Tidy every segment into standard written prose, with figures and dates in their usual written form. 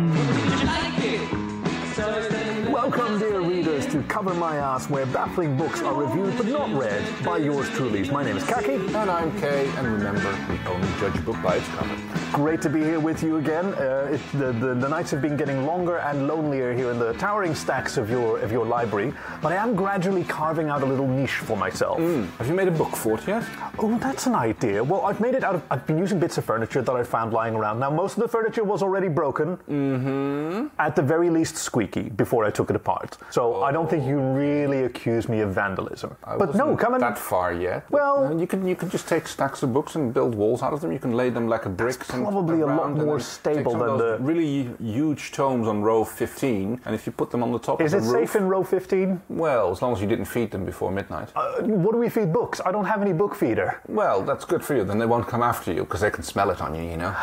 Would you like it? Welcome, dear readers, to Cover My Ass, where baffling books are reviewed but not read by yours truly. My name is Khaki. And I'm Kay, and remember, we only judge a book by its cover. Great to be here with you again. The nights have been getting longer and lonelier here in the towering stacks of your library, but I am gradually carving out a little niche for myself. Have you made a book fort yet? Oh, that's an idea. Well, I've made it out of... I've been using bits of furniture that I found lying around. Now, most of the furniture was already broken. At the very least, squeaky before I took it apart. So I don't think you really accuse me of vandalism. But no, come on. That far yet. Well, you can just take stacks of books and build walls out of them. You can lay them like a brick. Probably a lot more stable than the really huge tomes on row 15, and if you put them on the top Is of the it roof, safe in row 15? Well, as long as you didn't feed them before midnight. What do we feed books? I don't have any book feeder. Well, that's good for you. Then they won't come after you because they can smell it on you, you know.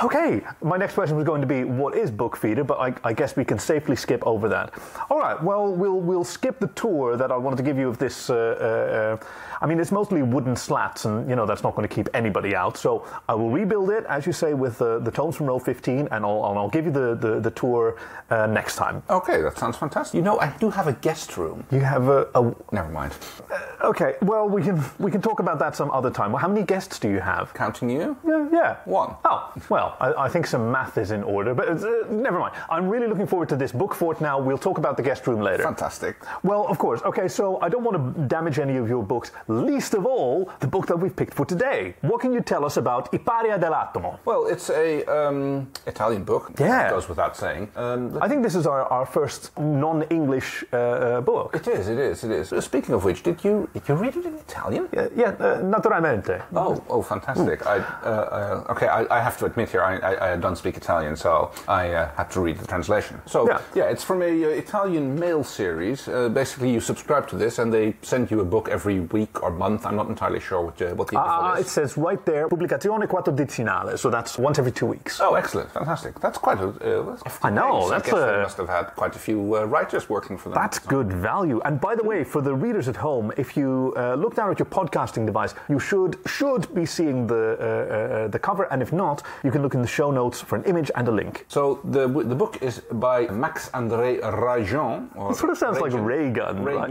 Okay, my next question was going to be what is book feeder, but I guess we can safely skip over that. All right, well, we'll skip the tour that I wanted to give you of this. I mean, it's mostly wooden slats, and that's not going to keep anybody out. So I will rebuild it, as you say, with the tomes from row 15, and I'll give you the tour next time. Okay, that sounds fantastic. I do have a guest room. You have a Never mind. Okay, well, we can talk about that some other time. Well, how many guests do you have? Counting you? Yeah. One. Oh, well, I think some math is in order, but never mind. I'm really looking forward to this book fort now. We'll talk about the guest room later. Fantastic. Well, of course. Okay, so I don't want to damage any of your books, least of all the book that we've picked for today. What can you tell us about Paria dell'Atomo? Well, it's a Italian book. Yeah. It goes without saying. I think this is our first non-English book. It is. Speaking of which, did you read it in Italian? Yeah, naturalmente. Oh, fantastic. I have to admit here, I don't speak Italian, so I had to read the translation. So, yeah it's from a Italian mail series. Basically, you subscribe to this, and they send you a book every week or month. I'm not entirely sure what the interval is. It says right there, pubblicazione quattordicionale, so that's once every 2 weeks. Oh, excellent. Fantastic. That's quite a... I know. I guess they must have had quite a few writers working for them. That's good value. And by the way, for the readers at home, if you look down at your podcasting device, you should be seeing the cover, and if not, you can look in the show notes for an image and a link. So the book is by Max-André RayjeanReviewed. It sort of sounds like Raygun, right?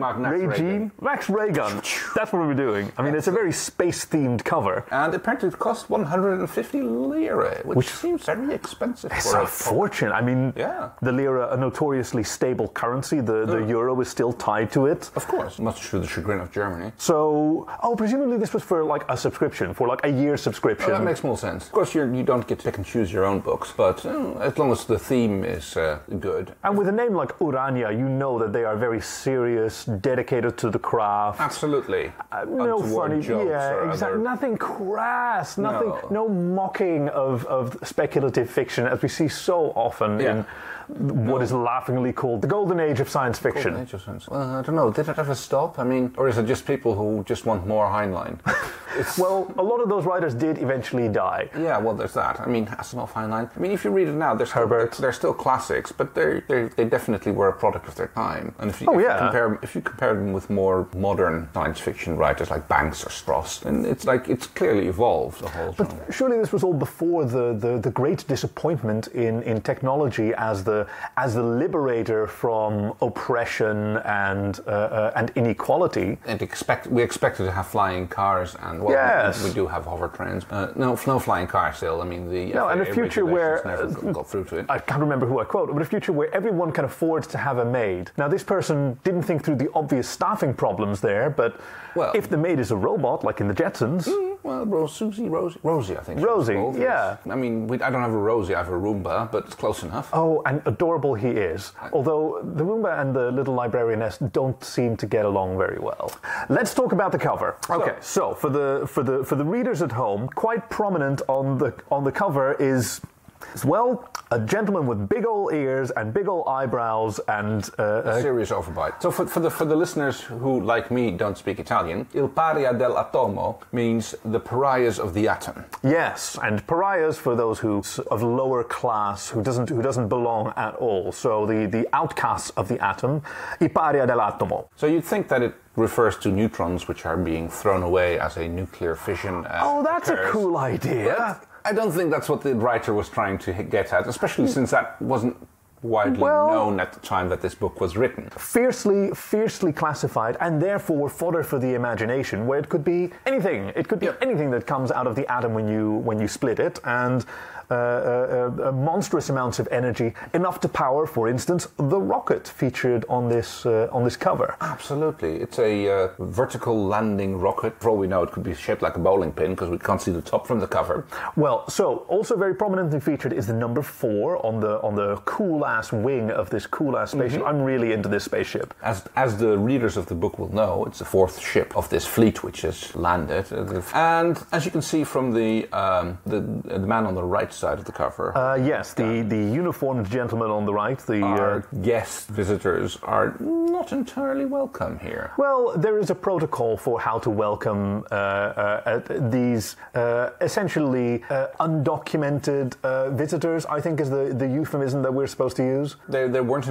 Max Raygun. That's what we're doing. I mean, it's a very space-themed cover. And apparently it cost 150 lire, which seems very expensive. It's a fortune. I mean, the lira, a notoriously stable currency, the euro is still tied to it. Of course, much to the chagrin of Germany. So, presumably this was for like a subscription, for like a year subscription. That makes more sense. Of course, you don't get to pick and choose your own books, but as long as the theme is good. And with a name like Urania, you know that they are very serious, dedicated to the craft. Absolutely. No funny jokes. Yeah, exactly. Nothing crass. Nothing. No mocking of speculative fiction, as we see so often in what is laughingly called the golden age of science fiction. Golden age of science. Well, I don't know. Did it ever stop? I mean, or is it just people who just want more Heinlein? Well, a lot of those writers did eventually die. Yeah, well, there's that. I mean, Asimov, Heinlein. I mean, if you read it now, they're still classics, but they definitely were a product of their time. And if you compare them with more modern science fiction writers like Banks or Stross, then it's clearly evolved the whole time. But surely this was all before the great disappointment in technology as the liberator from oppression and inequality. And we expected to have flying cars and we do have hover trains. No flying cars still. I mean, and a future where never got through to it. I can't remember who I quote, but a future where everyone can afford to have a maid. Now, this person didn't think through the obvious staffing problems there, but if the maid is a robot, like in the Jetsons. Rosie, I think. Rosie, yeah. I mean, I don't have a Rosie, I have a Roomba, but it's close enough. Oh, and adorable he is. Although the Roomba and the little librarianess don't seem to get along very well. Let's talk about the cover. Okay, so for the readers at home, quite prominent on the cover is a gentleman with big old ears and big old eyebrows and a serious overbite. So for the listeners who, like me, don't speak Italian, il paria dell'Atomo means the pariahs of the atom. Yes, and pariahs for those who of lower class, who doesn't belong at all. So the outcasts of the atom, il paria dell'Atomo. So you'd think that it refers to neutrons which are being thrown away as a nuclear fission. That's occurs. A cool idea. I don't think that's what the writer was trying to get at, especially since that wasn't widely known at the time that this book was written. Fiercely classified, and therefore fodder for the imagination, where it could be anything. It could be anything that comes out of the atom when you split it, and monstrous amounts of energy, enough to power, for instance, the rocket featured on this cover. Absolutely. It's a vertical landing rocket. For all we know, it could be shaped like a bowling pin, because we can't see the top from the cover. Well, so, also very prominently featured is the number 4 on the cool-ass wing of this cool-ass spaceship. I'm really into this spaceship. As the readers of the book will know, it's the 4th ship of this fleet which has landed. And as you can see from the man on the right side of the cover. Yes, the uniformed gentleman on the right. Our guest visitors are not entirely welcome here. Well, there is a protocol for how to welcome these essentially undocumented visitors, I think is the euphemism that we're supposed to use. They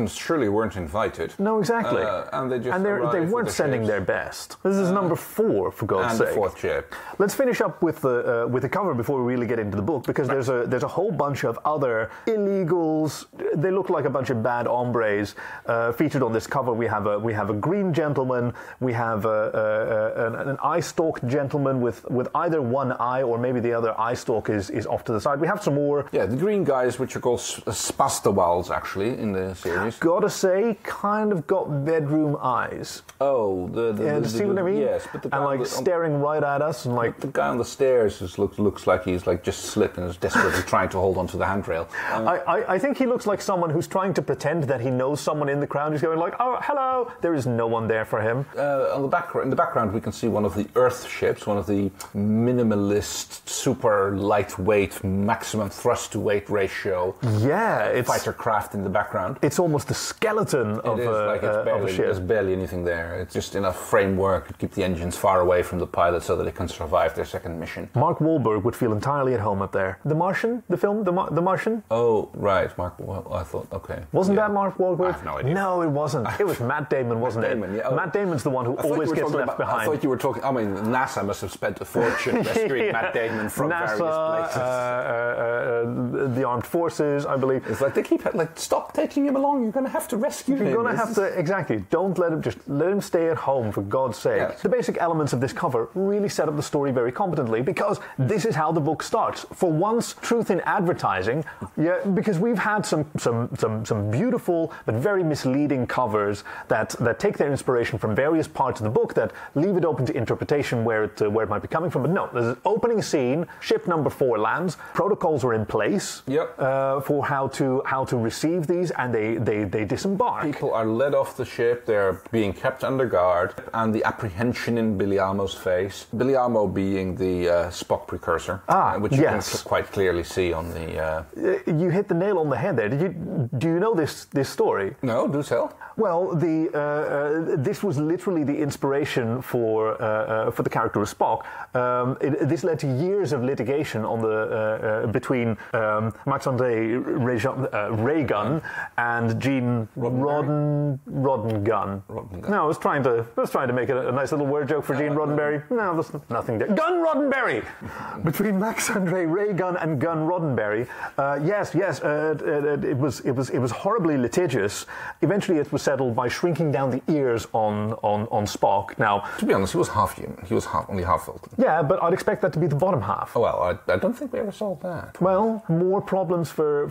surely weren't invited. No, exactly. And they weren't sending their best. This is number 4, for God's sake. And the 4th ship. Let's finish up with the cover before we really get into the book, because there's a whole bunch of other illegals. They look like a bunch of bad hombres featured on this cover. We have a green gentleman. We have an eye-stalked gentleman with either one eye, or maybe the other eye stalk is off to the side. We have some more. Yeah, the green guys, which are called spastawals, actually, in the series. Gotta say, kind of got bedroom eyes. Oh, see what I mean? Yes, but the guy and staring right at us, and like the guy on the stairs looks like he's like just slipped and is desperately trying to hold onto the handrail. I think he looks like someone who's trying to pretend that he knows someone in the crowd. He's going like, "Oh, hello." There is no one there for him. In the background, we can see one of the Earth ships, one of the minimalist, super lightweight, maximum thrust to weight ratio. Yeah, it's fighter craft in the background. It's almost a skeleton of a ship. There's barely anything there. It's just enough framework to keep the engines far away from the pilot so that they can survive their second mission. Mark Wahlberg would feel entirely at home up there. The Martian, the film, The Martian. Oh, right, Mark. Well, I thought, okay. Wasn't that Mark Wahlberg? I have no idea. No, it wasn't. It was Matt Damon, wasn't it? Yeah. Matt Damon's the one who always gets left behind. I thought you were talking. I mean, NASA must have spent a fortune rescuing Matt Damon from various places. The armed forces, I believe. It's like they keep stop taking him along. You're going to have to rescue him. You're going to have to exactly. Don't let him stay at home, for God's sake. Yeah. The basic elements of this cover really set up the story very competently, because this is how the book starts. For once, truth in advertising. Yeah, because we've had some beautiful but very misleading covers that take their inspiration from various parts of the book that leave it open to interpretation where it might be coming from. But no, there's an opening scene. Ship number 4 lands. Protocols are in place. Yep. For how to receive these, and they disembark. People are led off the ship. They're being kept under guard, and the apprehension in Billiamo's face. Billiamo being the Spock precursor, which you can quite clearly see on the. You hit the nail on the head there. Do you know this story? No, do tell. Well, this was literally the inspiration for the character of Spock. This led to years of litigation between Max-André RayjeanReviewed and Gene Roddenberry. No, I was trying to make it a nice little word joke for Gene Roddenberry. No, there's nothing there. Gun Roddenberry! Between Max-André RayjeanReviewed and Gun Roddenberry. Yes. It was horribly litigious. Eventually, it was settled by shrinking down the ears on Spock. Now, to be honest, he was half human. He was only half Vulcan. Yeah, but I'd expect that to be the bottom half. Oh, well, I don't think we ever solved that. Well, more problems for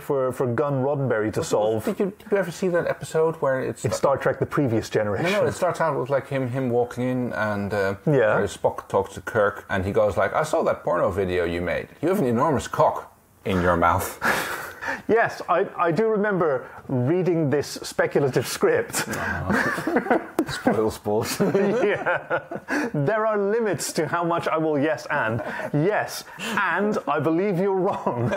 Gun Roddenberry to solve. Did you ever see that episode where it's Star Trek: The Previous Generation? No, it starts out with like him walking in, and Spock talks to Kirk, and he goes like, "I saw that porno video you made. You have an enormous cock in your mouth." Yes, I do remember reading this speculative script. Spoil sport. Yeah. There are limits to how much I will yes, and I believe you're wrong.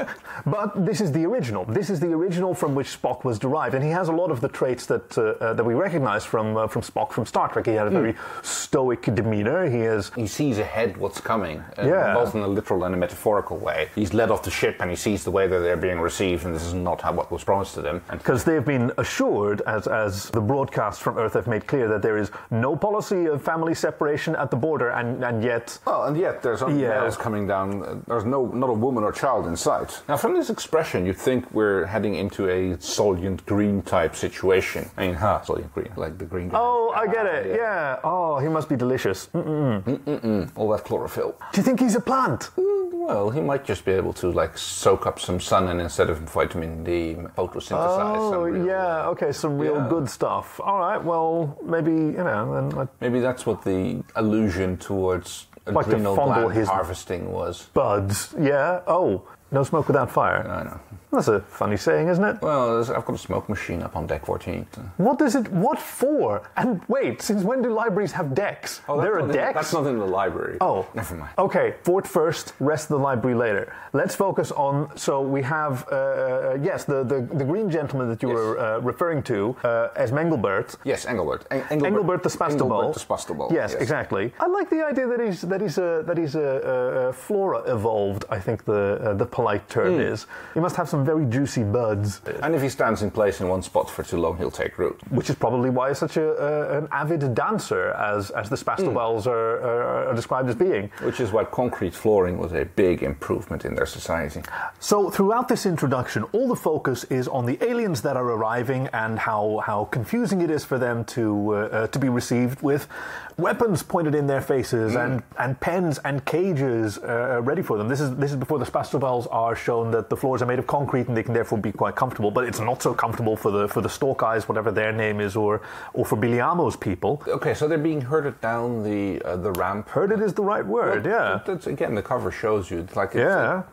But this is the original. This is the original from which Spock was derived, and he has a lot of the traits that we recognize from Spock from Star Trek. He had a very stoic demeanor. He sees ahead what's coming, both in a literal and a metaphorical way. He's led off the ship, and he sees the way that they're being received, and this is not what was promised to them. Because they've been assured, as the broadcasts from Earth have made clear, that there is no policy of family separation at the border, and yet... Well, and yet there's only males coming down. There's not a woman or child in sight. Now, from this expression, you'd think we're heading into a Soylent Green type situation. I mean, Soylent Green, like the green guy. Oh, I get it, yeah. Oh, he must be delicious. All that chlorophyll. Do you think he's a plant? Well, he might just be able to, like, soak up some sun and instead of vitamin D, photosynthesize some real good stuff. All right, well, maybe, then... Maybe that's what the allusion towards adrenal gland harvesting was. Buds, yeah. Oh, no smoke without fire. I know. That's a funny saying, isn't it? Well, I've got a smoke machine up on deck 14. What for? And wait, since when do libraries have decks? Oh, there are decks? That's not in the library. Oh. Never mind. Okay, fort first, rest of the library later. Let's focus on, so we have, the green gentleman that you were referring to, Esmengelbert. Yes, Engelbert. Engelbert the Spastable. Engelbert the Spastable. Yes, exactly. I like the idea that he's a flora evolved, I think the polite term is. He must have some very juicy buds. And if he stands in place in one spot for too long, he'll take root. Which is probably why he's such an avid dancer, as the Spastabels are described as being. Which is why concrete flooring was a big improvement in their society. So throughout this introduction, all the focus is on the aliens that are arriving and how confusing it is for them to be received with weapons pointed in their faces and pens and cages ready for them. This is before the Spastabels are shown that the floors are made of concrete and they can therefore be quite comfortable, but it's not so comfortable for the Stork Eyes, whatever their name is, or for Billiamo's people. Okay, so they're being herded down the ramp. Herded is the right word, That's, again, the cover shows you. It's like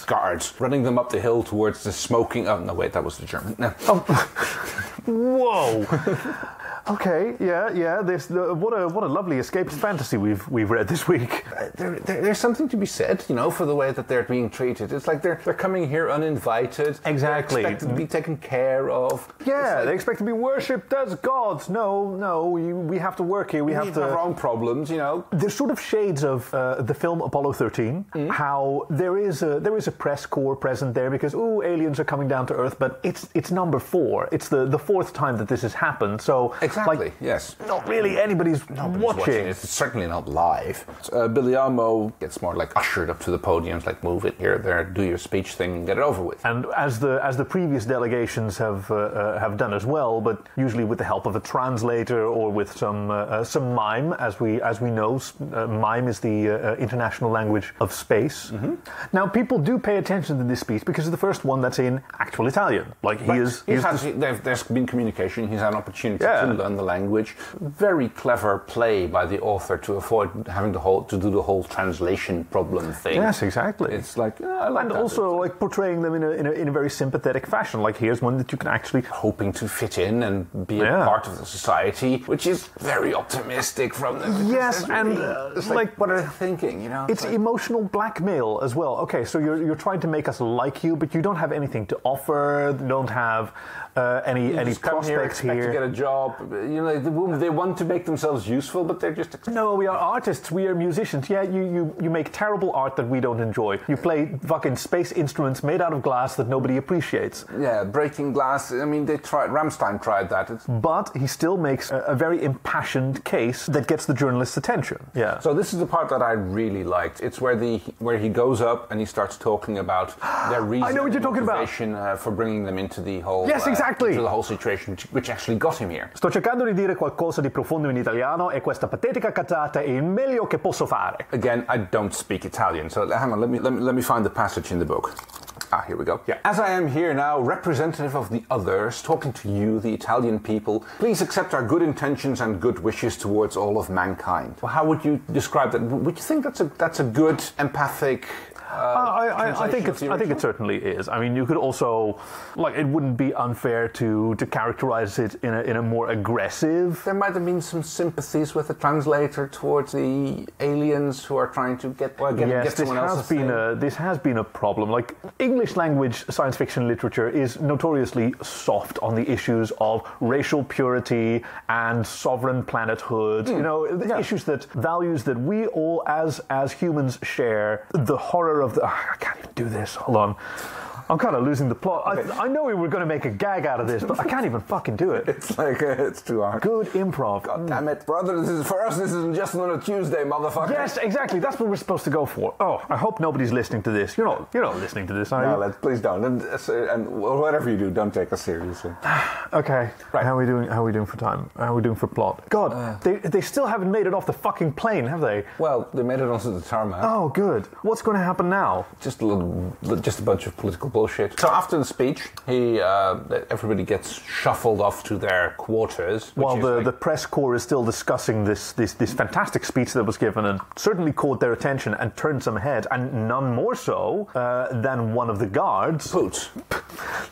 guards running them up the hill towards the smoking... Oh, no, wait, that was the German. No. Oh. Whoa. Okay, yeah. What a lovely escapist fantasy we've read this week. There's something to be said, for the way that they're being treated. It's like they're coming here uninvited. Exactly. They're expected to be taken care of. Yeah, they expect to be worshipped as gods. No, we have to work here. We have our own problems, There's sort of shades of the film Apollo 13. How there is a press corps present there because aliens are coming down to Earth, but it's number 4. It's the 4th time that this has happened. So. Exactly, yes. Not really nobody's watching. It's certainly not live. Billiamo gets more like ushered up to the podiums, like move it here, there, do your speech thing, get it over with. And as the previous delegations have done as well, but usually with the help of a translator or with some mime, as we know, mime is the international language of space. Now people do pay attention to this speech because it's the first one that's in actual Italian. Like there's been communication. He's had an opportunity to learn the language. Very clever play by the author to avoid having to do the whole translation problem thing. Yes, exactly. It's like I like and that. Also like portraying them in a very sympathetic fashion. Like here's one that you can actually hoping to fit in and be a part of the society, which is very optimistic from them. Yes, and it's like what are they thinking? It's emotional blackmail as well. Okay, so you're trying to make us like you, but you don't have anything to offer. Don't have any prospects here. To get a job. They want to make themselves useful, but they're just... No, we are artists, we are musicians. Yeah, you make terrible art that we don't enjoy. You play fucking space instruments made out of glass that nobody appreciates. Yeah, breaking glass. I mean, Rammstein tried that. But he still makes a very impassioned case that gets the journalist's attention. Yeah. So this is the part that I really liked. It's where he goes up and he starts talking about their reason. I know what you're talking about. For bringing them into the whole... Yes, exactly. Into the whole situation, which actually got him here. Sto cercando di dire qualcosa di profondo in italiano e questa patetica cazzata è il meglio che posso fare. Again, I don't speak Italian, so hang on, let me find the passage in the book. Here we go. Yeah. As I am here now, representative of the others, talking to you, the Italian people, please accept our good intentions and good wishes towards all of mankind. Well, how would you describe that? Would you think that's a good, empathic... I think it certainly is. I mean, you could also, it wouldn't be unfair to characterize it in a more aggressive. There might have been some sympathies with the translator towards the aliens who are trying to get someone else's thing. This has been a problem. Like, English language science fiction literature is notoriously soft on the issues of racial purity and sovereign planethood. Values that we all as humans share. The horror of I can't even do this. Hold on. I'm kind of losing the plot. Okay. I know we were going to make a gag out of this, but I can't even fucking do it. It's like, it's too hard. Good improv. God damn it, brother. For us, this isn't just another Tuesday, motherfucker. Yes, exactly. That's what we're supposed to go for. Oh, I hope nobody's listening to this. You're not listening to this, are you? No, please don't. And whatever you do, don't take us seriously. Okay. Right. How are we doing for time? How are we doing for plot? God, they still haven't made it off the fucking plane, have they? Well, they made it onto the tarmac. Oh, good. What's going to happen now? Just a bunch of political bullshit. So after the speech, everybody gets shuffled off to their quarters. While the press corps is still discussing this fantastic speech that was given and certainly caught their attention and turned some heads, and none more so than one of the guards. Poot.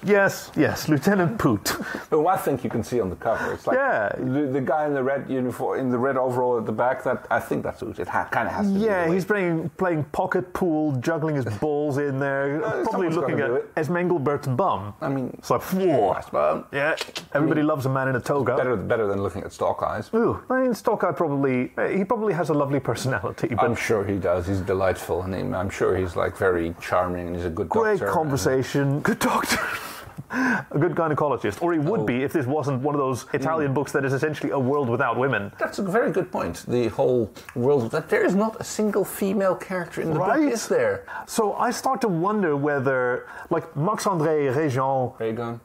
Yes, Lieutenant Poot. Who I think you can see on the cover. It's like the guy in the red uniform, in the red overall at the back. I think that's Poot. It kind of has to be. Yeah, he's playing pocket pool, juggling his balls in there, probably looking at Esmengelbert's bum. I mean, it's like, whoa. Yeah, everybody loves a man in a toga. Better than looking at Stock Eyes. Ooh, I mean, Stock Eye probably has a lovely personality. But I'm sure he does. He's delightful, and I'm sure he's like very charming, and he's a good doctor. Great conversation. Good doctor. A good gynecologist, or he would be if this wasn't one of those Italian books that is essentially a world without women. That's a very good point. The whole world, that there is not a single female character in the book, is there? So I start to wonder whether, like Max-André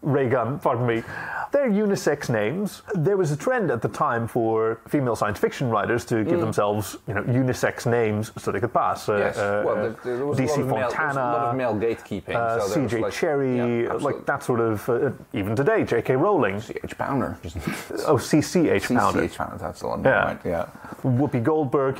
RayjeanReviewed, pardon me, they're unisex names. There was a trend at the time for female science fiction writers to give themselves, unisex names so they could pass. Yes. Well, there was DC a Fontana, lot of male gatekeeping. So C.J. Cherry, like that sort of, even today, J.K. Rowling. C.H. Pounder. C.C.H. Pounder. C.C.H. Pounder, that's the one. Yeah. Right, yeah. Whoopi Goldberg,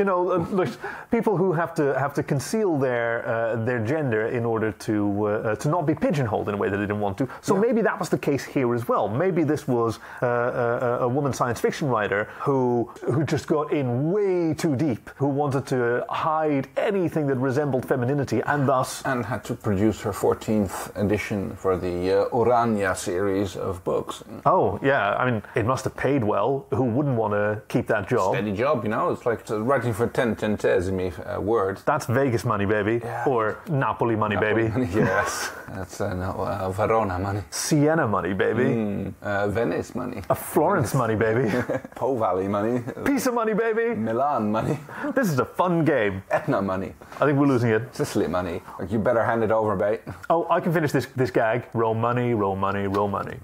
people who have to conceal their gender in order to not be pigeonholed in a way that they didn't want to. So maybe that was the case here as well. Maybe this was a woman science fiction writer who just got in way too deep, who wanted to hide anything that resembled femininity, and thus... And had to produce her 14th edition for the Orania series of books. Oh, yeah. I mean, it must have paid well. Who wouldn't want to keep that job? Steady job, It's like writing for 10 centesimi a word. That's Vegas money, baby. Yeah. Or Napoli money, baby. Yes. That's Verona money. Siena money, baby. Venice money. Florence money, baby. Po Valley money. Pisa money, baby. Milan money. This is a fun game. Etna money. I think we're losing it. Sicily money. Like, you better hand it over, mate. Oh, I can finish this gag. Roll money, roll money, roll money.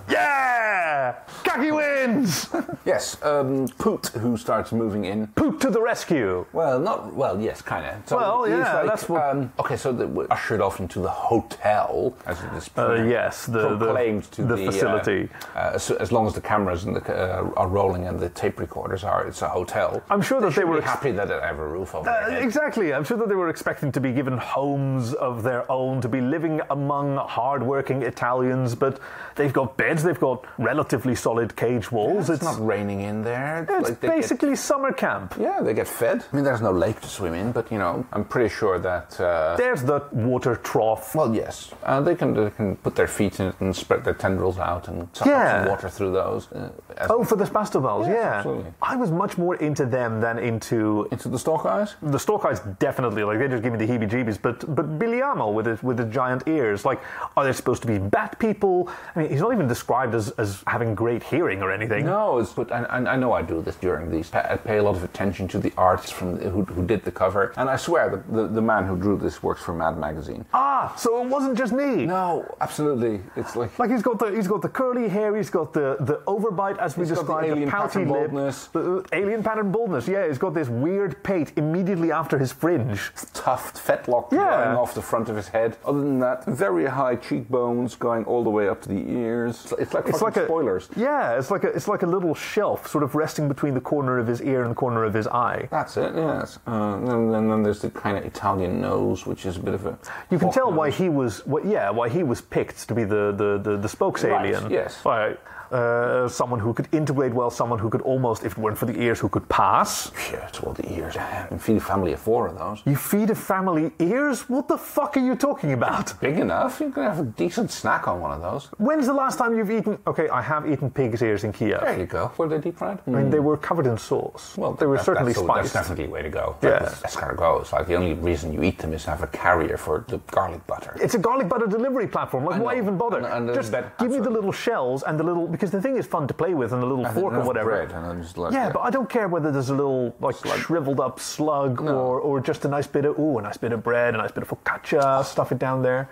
Yeah! Khaki wins! Yes, Poot, who starts moving in. Poot to the rescue! Yes, kind of. So that's what... okay, so we're ushered off into the hotel, as it is proclaimed to the facility. So as long as the cameras are rolling and the tape recorders it's a hotel. I'm sure that they were happy that they have a roof over their head. Exactly. I'm sure that they were expecting to be given homes of their own, to be living among hard-working Italians, but they've got beds, they've got relatively solid cage walls. It's not raining in there. It's basically summer camp. Yeah, they get fed. I mean, there's no lake to swim in, but, I'm pretty sure that... there's the water trough. Well, yes. They can put their feet in it and spread their tendrils out and suck up some water through those. For the spastobals, absolutely. I was much more into them than into... Into the Stork Eyes? The Stork Eyes, definitely. Like, they just give me the heebie-jeebies. But Billiamo with his giant ears. Like, are they supposed to be bat people? I mean, he's not even described as having great hearing or anything. No, but I know I do this during these. I pay a lot of attention to the artists who did the cover, and I swear that the man who drew this works for Mad Magazine. Ah, so it wasn't just me. No, absolutely. It's like he's got the curly hair, he's got the overbite as we described, the pouty lip, the alien pattern baldness. Yeah, he's got this weird pate immediately after his fringe. Tuft fetlock going off the front of his head. Other than that, very high cheekbones going all the way up to the ears. It's like spoilers. Yeah, it's like a little shelf sort of resting between the corner of his ear and the corner of his eye. That's it. Yes. And then there's the kind of Italian nose, which is a bit of a. You can tell why he was picked to be the spokes alien. Yes. someone who could integrate well, someone who could almost, if it weren't for the ears, who could pass. Yeah, it's all the ears. You feed a family of 4 of those. You feed a family ears? What the fuck are you talking about? Big enough. You can have a decent snack on one of those. When's the last time you've eaten... Okay, I have eaten pig's ears in Kiev. There you go. Were they deep fried? I mean, they were covered in sauce. Well, they were certainly spiced. That's definitely the way to go. Yeah. Escargots. Like, the only reason you eat them is to have a carrier for the garlic butter. It's a garlic butter delivery platform. Like, why even bother? Just give me the little shells and the little... Because the thing is fun to play with and the little fork or whatever. Bread and then just like, yeah, but I don't care whether there's a little, like, shriveled up slug or just a nice bit of bread, a nice bit of focaccia, stuff it down there.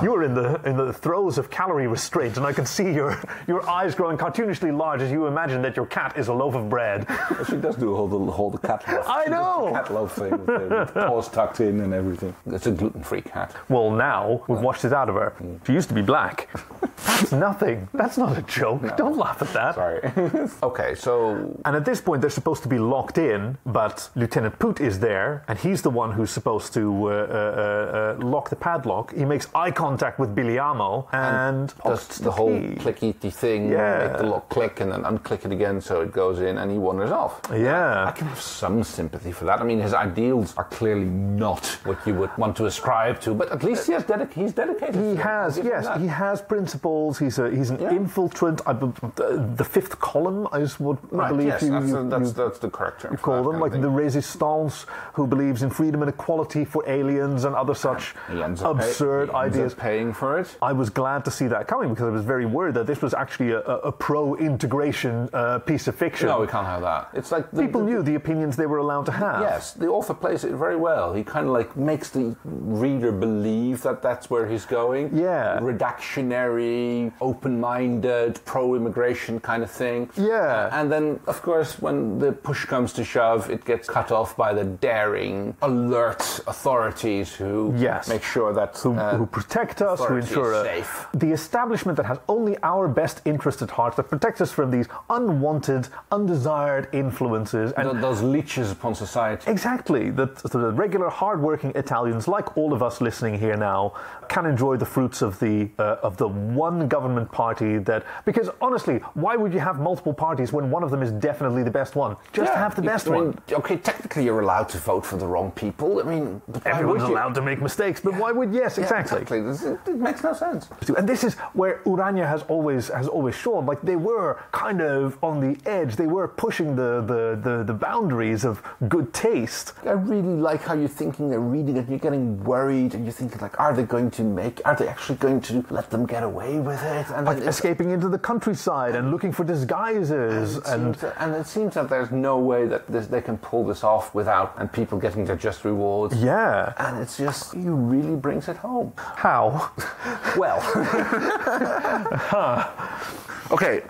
You're in the throes of calorie restraint, and I can see your eyes growing cartoonishly large as you imagine that your cat is a loaf of bread. Well, she does do hold the cat loaf. I know! The cat loaf thing with paws tucked in and everything. It's a gluten-free cat. Well, now we've washed it out of her. She used to be black. That's nothing. That's not a joke. No. Don't laugh at that. Sorry. Okay, so... And at this point, they're supposed to be locked in, but Lieutenant Poot is there, and he's the one who's supposed to lock the padlock. He makes eye contact with Billiamo, and does the whole clicky thing, make the lock click, and then unclick it again so it goes in, and he wanders off. Yeah. I can have some sympathy for that. I mean, his ideals are clearly not what you would want to ascribe to, but at least he's dedicated. He has, yes. He has principles. He's an infiltrant. The fifth column is what I believe that's the correct term. You call them, like the resistance, who believes in freedom and equality for aliens and other such absurd ideas. He ends up paying for it. I was glad to see that coming because I was very worried that this was actually a pro-integration piece of fiction. No, we can't have that. It's like people knew the opinions they were allowed to have. Yes, the author plays it very well. He kind of like makes the reader believe that that's where he's going. Yeah. Redactionary, open-minded, pro-immigration kind of thing. Yeah. And then, of course, when the push comes to shove, it gets cut off by the daring, alert authorities who make sure that... Who protect us, who ensure safe. The establishment that has only our best interest at heart, that protects us from these unwanted, undesired influences. And those leeches upon society. Exactly. That the regular, hard-working Italians, like all of us listening here now, can enjoy the fruits of the one government party that... Because, honestly, why would you have multiple parties when one of them is definitely the best one? Just have the best one. Okay, technically you're allowed to vote for the wrong people. I mean... Everyone's allowed to make mistakes, but why would... Yes, exactly. It makes no sense. And this is where Urania has always shown, like, they were kind of on the edge. They were pushing the boundaries of good taste. I really like how you're thinking, they're reading it, you're getting worried, and you're thinking, like, are they actually going to let them get away with it? And like escaping into the countryside and looking for disguises. And it seems that there's no way that they can pull this off without, and people getting their just rewards. Yeah. And it's just, he really brings it home. How? Well. Okay,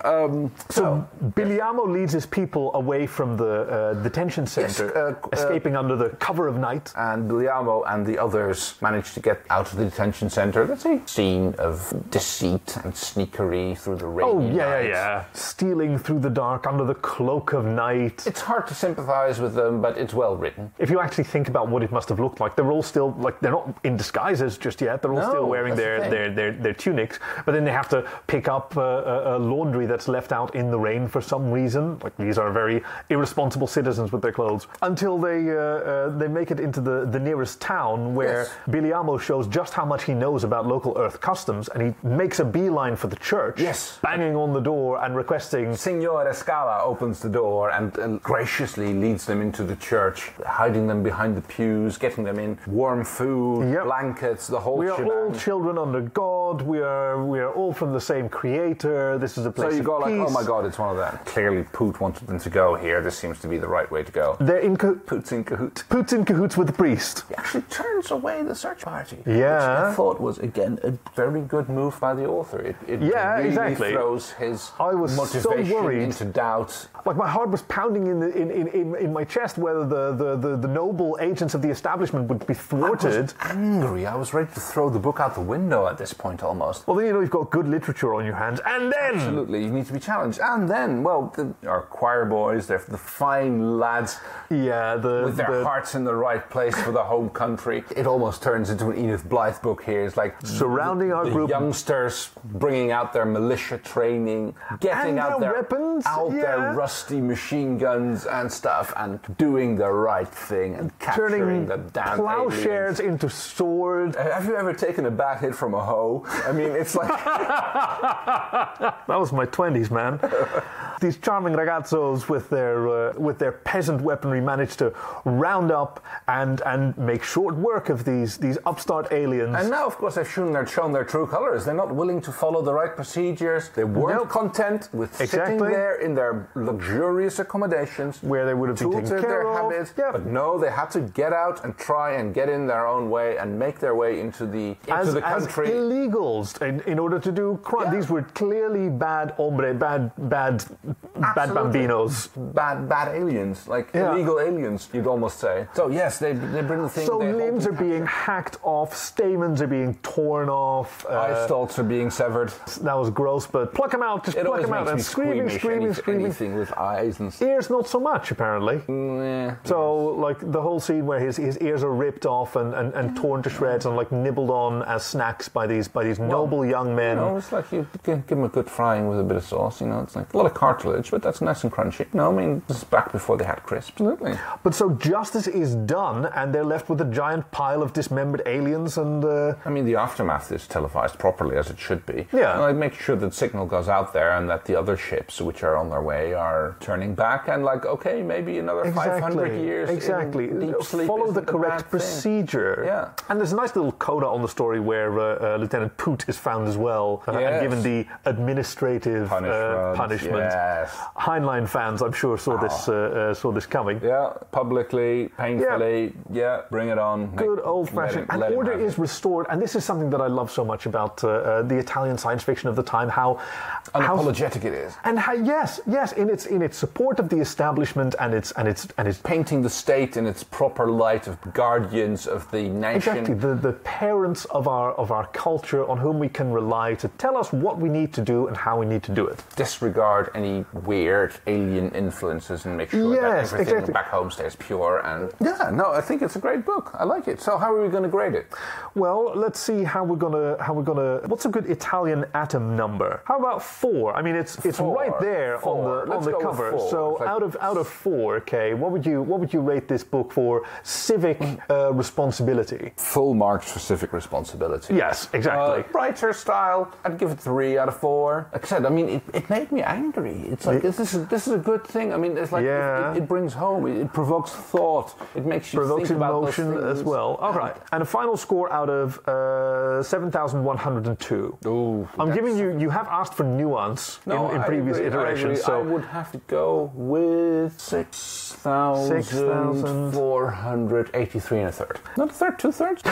so Billiamo leads his people away from the detention center, escaping under the cover of night. And Billiamo and the others manage to get out of the detention center. That's a scene of deceit and sneakery through the rainy night. Yeah. Stealing through the dark under the cloak of night. It's hard to sympathize with them, but it's well written. If you actually think about what it must have looked like, they're all still, like, they're not in disguises just yet. They're all still wearing their tunics, but then they have to pick up laundry that's left out in the rain for some reason. Like, these are very irresponsible citizens with their clothes. Until they make it into the nearest town where Billiamo shows just how much he knows about local Earth customs, and he makes a beeline for the church. Yes. Banging on the door and requesting... Signore Scala opens the door and graciously leads them into the church, hiding them behind the pews, getting them in warm food, blankets, the whole shebang. We are all children under God. We are all from the same creator. This is a place so you go of peace. Like, oh my God, it's one of them. Clearly Poot wanted them to go here. This seems to be the right way to go. They're in Poot's in cahoots. Poot's in cahoots with the priest. He actually turns away the search party. Yeah. Which I thought was, again, a very good move by the author. It really throws his motivation into doubt. Like, my heart was pounding in my chest whether the noble agents of the establishment would be thwarted. I was angry. I was ready to throw the book out the window at this point. point almost. Well, then you've got good literature on your hands, and then... Absolutely, you need to be challenged. And then, well, our choir boys, they're the fine lads with their hearts in the right place for the home country. It almost turns into an Edith Blythe book here. It's like surrounding our group. Youngsters bringing out their militia training, getting out their weapons, their rusty machine guns and stuff, and doing the right thing and capturing the damn plowshares into swords. Have you ever taken a bad hit from a hoe? I mean, it's like... That was my 20s, man. These charming ragazzos with their peasant weaponry managed to round up and make short work of these upstart aliens. And now, of course, they've shown their true colors. They're not willing to follow the right procedures. They weren't content with sitting there in their luxurious accommodations where they would have been taken care of. Habits. Yeah. But no, they had to get out and try and get in their own way and make their way into the country. As illegals in order to do crime. Yeah. These were clearly bad bambinos. Bad aliens, like illegal aliens, you'd almost say. So yes, they bring the thing. So limbs are being hacked off, stamens are being torn off. Eye stalks are being severed. That was gross, but pluck them out, pluck them out. And screaming. Anything with eyes and stuff. Ears not so much, apparently. So, like, the whole scene where his ears are ripped off and torn to shreds and, like, nibbled on as snacks by these noble young men. It's like you give them a good frying with a bit of sauce, it's like a lot of cartilage, but that's nice and crunchy. This is back before they had crisps. Absolutely. But so justice is done, and they're left with a giant pile of dismembered aliens, and... the aftermath is televised properly, as it should be. Yeah. And make sure that signal goes out there and that the other ships, which are on their way, are turning back and maybe another 500 years. Exactly. Deep sleep. Follow the correct procedure. Yeah. And there's a nice little coda on the story where Lieutenant Poot is found as well and given the administrative punishment. Yes. Heinlein fans, I'm sure, saw this coming. Yeah, publicly, painfully. Yeah, bring it on. Good old-fashioned. And order is restored. And this is something that I love so much about the Italian science fiction of the time. How unapologetic it is. And how yes, in its support of the establishment and its painting the state in its proper light of guardians of the nation. Exactly, the parents of our culture on whom we can rely to tell us what we need to do and how we need to do it. Disregard any weird alien influences and make sure that everything back home stays pure. And I think it's a great book. I like it. So how are we going to grade it? Well, let's see how we're gonna. What's a good Italian atom number? How about 4? I mean, it's 4. Right there on the cover. So like out of 4, okay, what would you rate this book for civic responsibility? Full marks for civic responsibility. Yes, exactly. Writer style, I'd give it 3 out of 4. Like I said, it made me angry. It's like this is a good thing. I mean, it's like it brings home. It provokes thought. It makes you think about emotion as well. All right, and a final score out of 7,102. Ooh, I'm giving you. You have asked for nuance in previous iterations. So I would have to go with 6,483 and a third. Not a third, 2/3.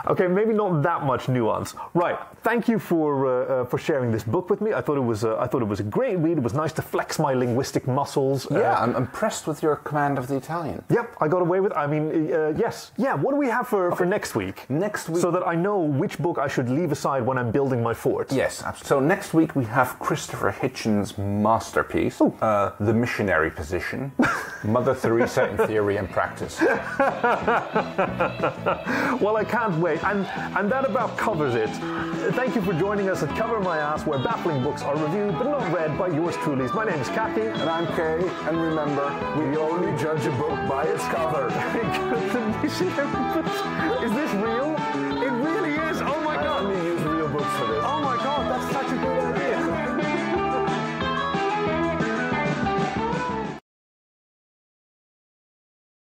Okay, maybe not that much nuance. Right. Thank you for sharing this book with me. I thought it was a great read. It was nice to flex my linguistic muscles. Yeah, I'm impressed with your command of the Italian. Yep, I got away with. I mean, yes. Yeah. What do we have for next week? Next week, so that I know which book I should leave aside when I'm building my fort. Yes, absolutely. So next week we have Christopher Hitchens' masterpiece, The Missionary Position, Mother Teresa in Theory and Practice. Well, I can't wait. And that about covers it. Thank you for joining us at Cover My Ass, where baffling books are reviewed but not read by yours truly. My name is Khaki. And I'm Kay. And remember, we only judge a book by its cover. The Missionary